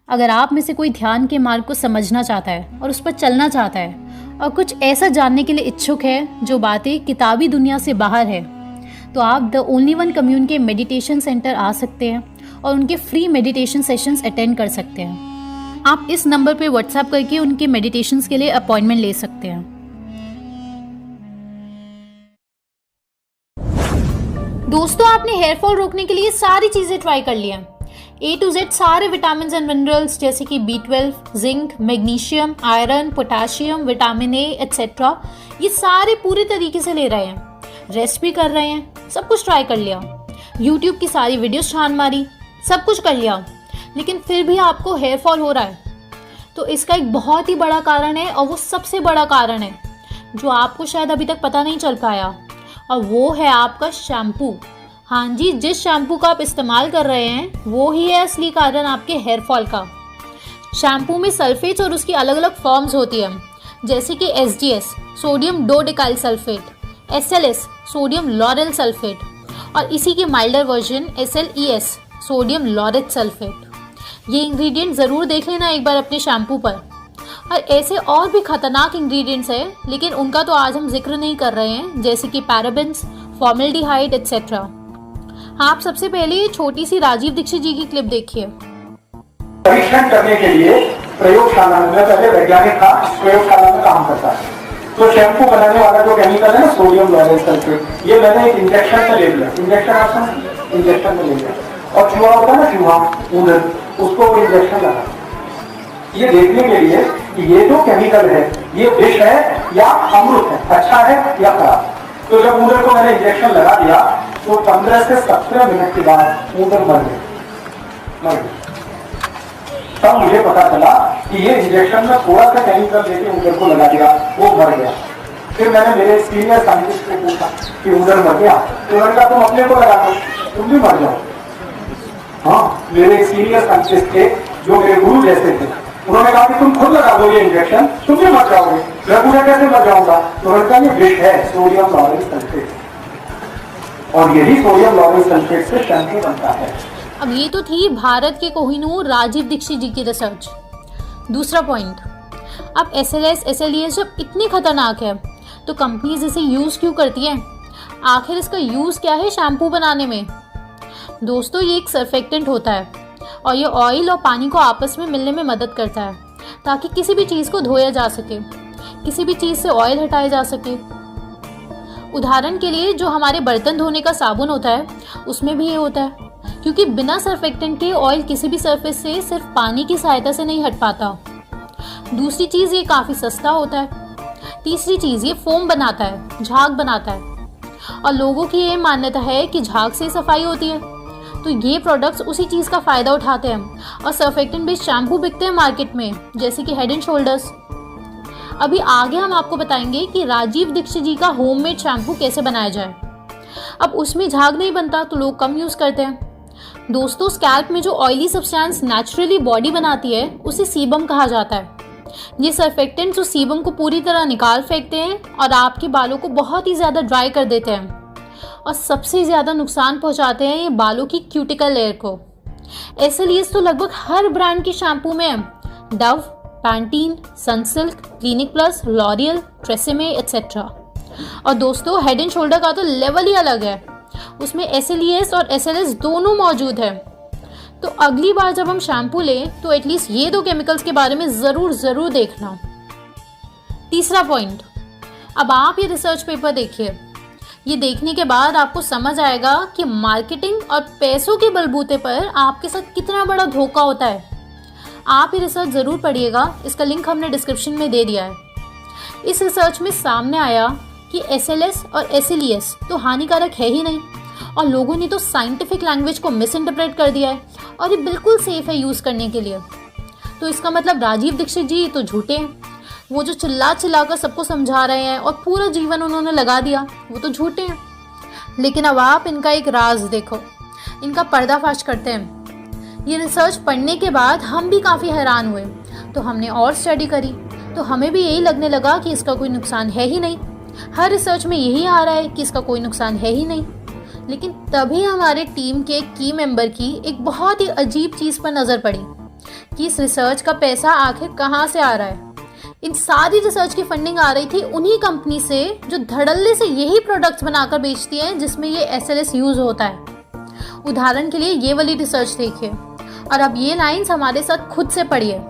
अगर आप में से कोई ध्यान के मार्ग को समझना चाहता है और उस पर चलना चाहता है और कुछ ऐसा जानने के लिए इच्छुक है जो बातें किताबी दुनिया से बाहर है, तो आप द ओनली वन कम्यून के मेडिटेशन सेंटर आ सकते हैं और उनके फ्री मेडिटेशन सेशंस अटेंड कर सकते हैं। आप इस नंबर पे व्हाट्सएप करके उनके मेडिटेशंस के लिए अपॉइंटमेंट ले सकते हैं। दोस्तों, आपने हेयर फॉल रोकने के लिए सारी चीज़ें ट्राई कर ली हैं। A to Z सारे विटामिन एंड मिनरल्स जैसे कि B12, zinc, magnesium, iron, potassium, vitamin A etcetera, ये सारे पूरे तरीके से ले रहे हैं। रेस्ट भी कर रहे हैं, सब कुछ ट्राई कर लिया। YouTube की सारी वीडियोस छान मारी, सब कुछ कर लिया, लेकिन फिर भी आपको हेयर फॉल हो रहा है। तो इसका एक बहुत ही बड़ा कारण है, और वो सबसे बड़ा कारण है जो आपको शायद अभी तक पता नहीं चल पाया, और वो है आपका शैम्पू। हाँ जी, जिस शैम्पू का आप इस्तेमाल कर रहे हैं वो ही है असली कारण आपके हेयर फॉल का। शैम्पू में सल्फेट्स और उसकी अलग अलग फॉर्म्स होती हैं, जैसे कि SDS sodium dodecyl sulfate, SLS sodium lauryl sulfate, और इसी के milder version SLES sodium laureth sulfate. ये इंग्रेडिएंट ज़रूर देख लेना एक बार अपने शैम्पू पर। और ऐसे और भी खतरनाक इंग्रेडिएंट्स हैं, लेकिन उनका तो आज हम जिक्र नहीं कर रहे हैं, जैसे कि पैराबेन्स, फॉर्मेल्डिहाइड एक्सेट्रा। आप सबसे पहले ये छोटी सी राजीव दीक्षित जी की क्लिप देखिए। परीक्षण करने के लिए प्रयोगशाला में, पहले वैज्ञानिक था, प्रयोगशाला में काम करता है। तो शैम्पू बनाने वाला जो केमिकल है ना, सोडियम लॉरेल सल्फेट, ये मैंने एक इंजेक्शन में ले लिया। इंजेक्शन आप इंजेक्शन में ले लिया, और चूहा होता है ना, चूहा ऊनर, उसको इंजेक्शन लगा, ये देखने के लिए कि ये जो केमिकल है ये विष है या अमृत है, अच्छा है या खराब। तो जब ऊनर को मैंने इंजेक्शन लगा दिया तो 15 से 17 मिनट के बाद ऊनर मर गया। तब मुझे पता चला कि ये इंजेक्शन में थोड़ा सा केमिकल देके ऊनर को लगा दिया, वो मर गया। फिर मैंने मेरे सीनियर साइंटिस्ट को पूछा कि ऊनर मर गया, तो उन्होंने कहा तुम अपने को लगा दो, तुम भी मर जाओ। हाँ, मेरे सीनियर साइंटिस्ट थे जो मेरे गुरु जैसे थे, उन्होंने कहा कि तुम खुद लगा दो ये इंजेक्शन, तुम भी मर जाओगे। मैं पूछा कैसे मर जाऊंगा, तो उन्होंने कहा ये विष है, सोडियम लॉरेल सल्फेट, और यही सोडियम लॉरेल सल्फेट से शैम्पू बनता है। अब ये तो थी भारत के कोहिनूर राजीव दीक्षित जी की रिसर्च। दूसरा पॉइंट, अब SLS SLES जब इतनी खतरनाक है तो कंपनीज इसे यूज़ क्यों करती हैं? आखिर इसका यूज़ क्या है शैम्पू बनाने में? दोस्तों, ये एक सर्फेक्टेंट होता है, और ये ऑयल और पानी को आपस में मिलने में मदद करता है, ताकि किसी भी चीज़ को धोया जा सके, किसी भी चीज़ से ऑयल हटाया जा सके। उदाहरण के लिए जो हमारे बर्तन धोने का साबुन होता है उसमें भी ये होता है, क्योंकि बिना सर्फेक्टेंट के ऑयल किसी भी सरफेस से सिर्फ पानी की सहायता से नहीं हट पाता। दूसरी चीज़, ये काफ़ी सस्ता होता है। तीसरी चीज़, ये फोम बनाता है, झाग बनाता है, और लोगों की ये मान्यता है कि झाग से सफाई होती है, तो ये प्रोडक्ट्स उसी चीज़ का फ़ायदा उठाते हैं, और सर्फेक्टेंट बेस्ड शैम्पू बिकते हैं मार्केट में, जैसे कि हेड एंड शोल्डर्स। अभी आगे हम आपको बताएंगे कि राजीव दीक्षित जी का होममेड शैम्पू कैसे बनाया जाए। अब उसमें झाग नहीं बनता तो लोग कम यूज़ करते हैं। दोस्तों, स्कैल्प में जो ऑयली सब्सटेंस नेचुरली बॉडी बनाती है उसे सीबम कहा जाता है। ये सर्फेक्टेंट्स उस सीबम को पूरी तरह निकाल फेंकते हैं और आपके बालों को बहुत ही ज़्यादा ड्राई कर देते हैं, और सबसे ज़्यादा नुकसान पहुंचाते हैं ये बालों की क्यूटिकल लेयर को। SLES तो लगभग हर ब्रांड के शैम्पू में है, Dove, Pantene, Sunsilk, Clinic Plus, L'Oreal, TRESemme etcetera. और दोस्तों, हेड एंड शोल्डर का तो लेवल ही अलग है, उसमें SLES और SLS दोनों मौजूद है। तो अगली बार जब हम शैम्पू लें तो एटलीस्ट ये दो केमिकल्स के बारे में ज़रूर देखना। तीसरा पॉइंट, अब आप ये रिसर्च पेपर देखिए। ये देखने के बाद आपको समझ आएगा कि मार्केटिंग और पैसों के बलबूते पर आपके साथ कितना बड़ा धोखा होता है। आप ये रिसर्च ज़रूर पढ़िएगा, इसका लिंक हमने डिस्क्रिप्शन में दे दिया है। इस रिसर्च में सामने आया कि SLS और SLES तो हानिकारक है ही नहीं, और लोगों ने तो साइंटिफिक लैंग्वेज को मिस इंटरप्रेट कर दिया है, और ये बिल्कुल सेफ़ है यूज़ करने के लिए। तो इसका मतलब राजीव दीक्षित जी तो झूठे हैं, वो जो चिल्ला कर सबको समझा रहे हैं और पूरा जीवन उन्होंने लगा दिया, वो तो झूठे हैं। लेकिन अब आप इनका एक राज देखो, इनका पर्दाफाश करते हैं। ये रिसर्च पढ़ने के बाद हम भी काफ़ी हैरान हुए, तो हमने और स्टडी करी, तो हमें भी यही लगने लगा कि इसका कोई नुकसान है ही नहीं। हर रिसर्च में यही आ रहा है कि इसका कोई नुकसान है ही नहीं। लेकिन तभी हमारे टीम के की मेंबर की एक बहुत ही अजीब चीज़ पर नज़र पड़ी कि इस रिसर्च का पैसा आखिर कहाँ से आ रहा है। इन सारी रिसर्च की फंडिंग आ रही थी उन्हीं कंपनी से जो धड़ल्ले से यही प्रोडक्ट्स बनाकर बेचती हैं जिसमें ये SLS यूज होता है। उदाहरण के लिए ये वाली रिसर्च देखिए और अब ये लाइंस हमारे साथ खुद से पढ़िए।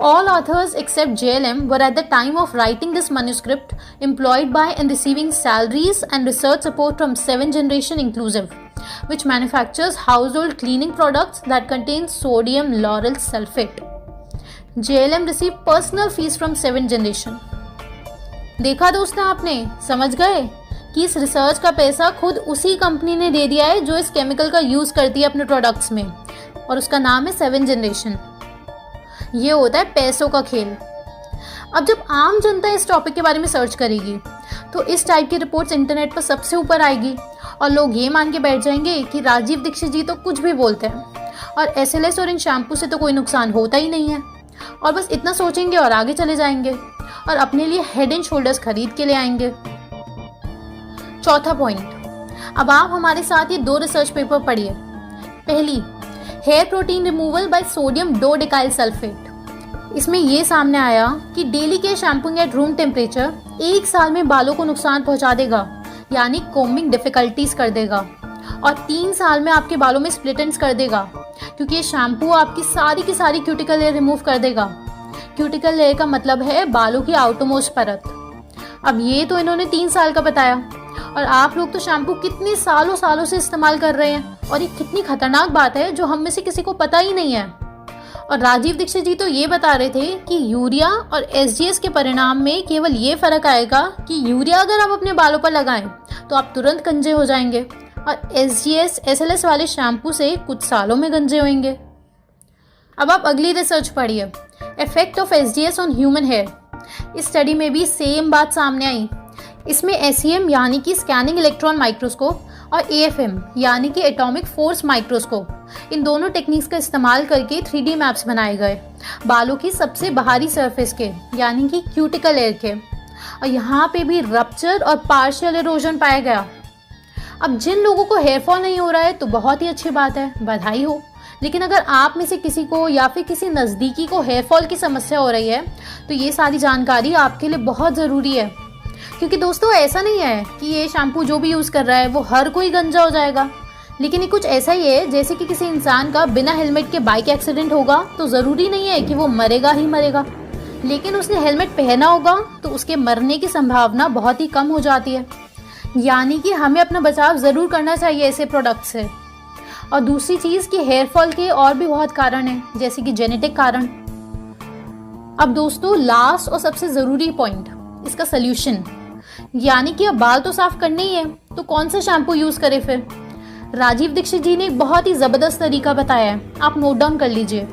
All authors except JLM were at the time of writing this manuscript employed by and receiving salaries and research support from 7th Generation Inclusive, which manufactures household cleaning products that contain sodium lauryl sulfate. JLM received personal fees from 7th Generation. देखा दोस्तों आपने, समझ गए कि इस research का पैसा खुद उसी कंपनी ने दे दिया है जो इस केमिकल का यूज़ करती है अपने प्रोडक्ट्स में, और उसका नाम है 7th Generation। ये होता है पैसों का खेल। अब जब आम जनता इस टॉपिक के बारे में सर्च करेगी तो इस टाइप की रिपोर्ट्स इंटरनेट पर सबसे ऊपर आएगी और लोग ये मान के बैठ जाएंगे कि राजीव दीक्षित जी तो कुछ भी बोलते हैं और SLS और इन शैम्पू से तो कोई नुकसान होता ही नहीं है, और बस इतना सोचेंगे और आगे चले जाएंगे और अपने लिए हेड एंड शोल्डर्स खरीद के ले आएंगे। चौथा पॉइंट, अब आप हमारे साथ ये 2 रिसर्च पेपर पढ़िए। पहली, hair protein removal by sodium dodecyl sulfate. इसमें ये सामने आया कि daily care shampooing at room temperature 1 साल में बालों को नुकसान पहुंचा देगा, यानी कोम्बिंग डिफिकल्टीज कर देगा, और 3 साल में आपके बालों में स्प्लिट एंड्स कर देगा, क्योंकि ये शैम्पू आपकी सारी की सारी क्यूटिकल लेयर रिमूव कर देगा। क्यूटिकल लेयर का मतलब है बालों की आउटरमोस्ट परत। अब ये तो इन्होंने 3 साल का बताया, और आप लोग तो शैम्पू कितने सालों सालों से इस्तेमाल कर रहे हैं, और ये कितनी खतरनाक बात है जो हम में से किसी को पता ही नहीं है। और राजीव दीक्षित जी तो ये बता रहे थे कि यूरिया और SGS के परिणाम में केवल ये फर्क आएगा कि यूरिया अगर आप अपने बालों पर लगाएं तो आप तुरंत गंजे हो जाएंगे, और SGS SLS वाले शैम्पू से कुछ सालों में गंजे होंगे। अब आप अगली रिसर्च पढ़िए, effect of SGS on human hair. इस स्टडी में भी सेम बात सामने आई। इसमें SEM यानी कि स्कैनिंग इलेक्ट्रॉन माइक्रोस्कोप और AFM यानी कि एटॉमिक फोर्स माइक्रोस्कोप, इन दोनों टेक्निक्स का इस्तेमाल करके 3D मैप्स बनाए गए बालों की सबसे बाहरी सरफेस के, यानी कि क्यूटिकल लेयर के, और यहाँ पे भी रप्चर और पार्शियल इरोजन पाया गया। अब जिन लोगों को हेयर फॉल नहीं हो रहा है तो बहुत ही अच्छी बात है, बधाई हो। लेकिन अगर आप में से किसी को या फिर किसी नज़दीकी को हेयर फॉल की समस्या हो रही है तो ये सारी जानकारी आपके लिए बहुत ज़रूरी है, क्योंकि दोस्तों ऐसा नहीं है कि ये शैम्पू जो भी यूज़ कर रहा है वो हर कोई गंजा हो जाएगा, लेकिन ये कुछ ऐसा ही है जैसे कि किसी इंसान का बिना हेलमेट के बाइक एक्सीडेंट होगा तो ज़रूरी नहीं है कि वो मरेगा ही मरेगा, लेकिन उसने हेलमेट पहना होगा तो उसके मरने की संभावना बहुत ही कम हो जाती है। यानी कि हमें अपना बचाव ज़रूर करना चाहिए ऐसे प्रोडक्ट से। और दूसरी चीज़ कि हेयर फॉल के और भी बहुत कारण हैं, जैसे कि जेनेटिक कारण। अब दोस्तों लास्ट और सबसे ज़रूरी पॉइंट, इसका सल्यूशन, यानी कि अब बाल तो साफ करने ही है तो कौन सा शैम्पू यूज़ करें फिर। राजीव दीक्षित जी ने एक बहुत ही ज़बरदस्त तरीका बताया है, आप नोट डाउन कर लीजिए।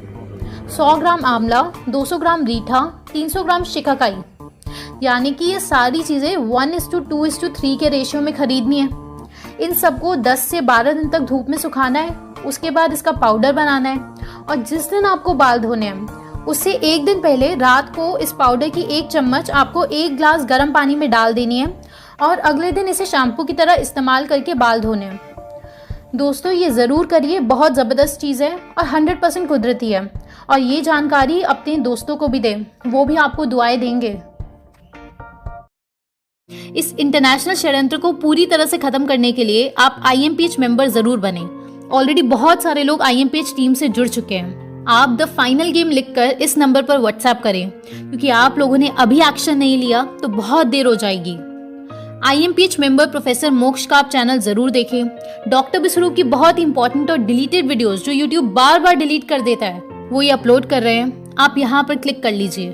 100 ग्राम आंवला, 200 ग्राम रीठा, 300 ग्राम शिकाकाई, यानी कि ये सारी चीज़ें 1:2:3 के रेशियो में खरीदनी है। इन सबको 10 से 12 दिन तक धूप में सुखाना है, उसके बाद इसका पाउडर बनाना है, और जिस दिन आपको बाल धोने हैं उससे 1 दिन पहले रात को इस पाउडर की 1 चम्मच आपको 1 ग्लास गर्म पानी में डाल देनी है, और अगले दिन इसे शैम्पू की तरह इस्तेमाल करके बाल धोने हैं। दोस्तों ये ज़रूर करिए, बहुत ज़बरदस्त चीज़ है और 100% कुदरती है, और ये जानकारी अपने दोस्तों को भी दें, वो भी आपको दुआएं देंगे। इस इंटरनेशनल षड्यंत्र को पूरी तरह से खत्म करने के लिए आप IMPH मेंबर जरूर बने। ऑलरेडी बहुत सारे लोग IMPH टीम से जुड़ चुके हैं। आप द फाइनल गेम लिखकर इस नंबर पर व्हाट्सएप करें, क्योंकि आप लोगों ने अभी एक्शन नहीं लिया तो बहुत देर हो जाएगी। IMPH मेंबर प्रोफेसर मोक्ष का आप चैनल जरूर देखें। डॉक्टर बिसरू की बहुत इंपॉर्टेंट और डिलीटेड वीडियोस जो यूट्यूब बार बार डिलीट कर देता है वो ये अपलोड कर रहे हैं, आप यहाँ पर क्लिक कर लीजिए।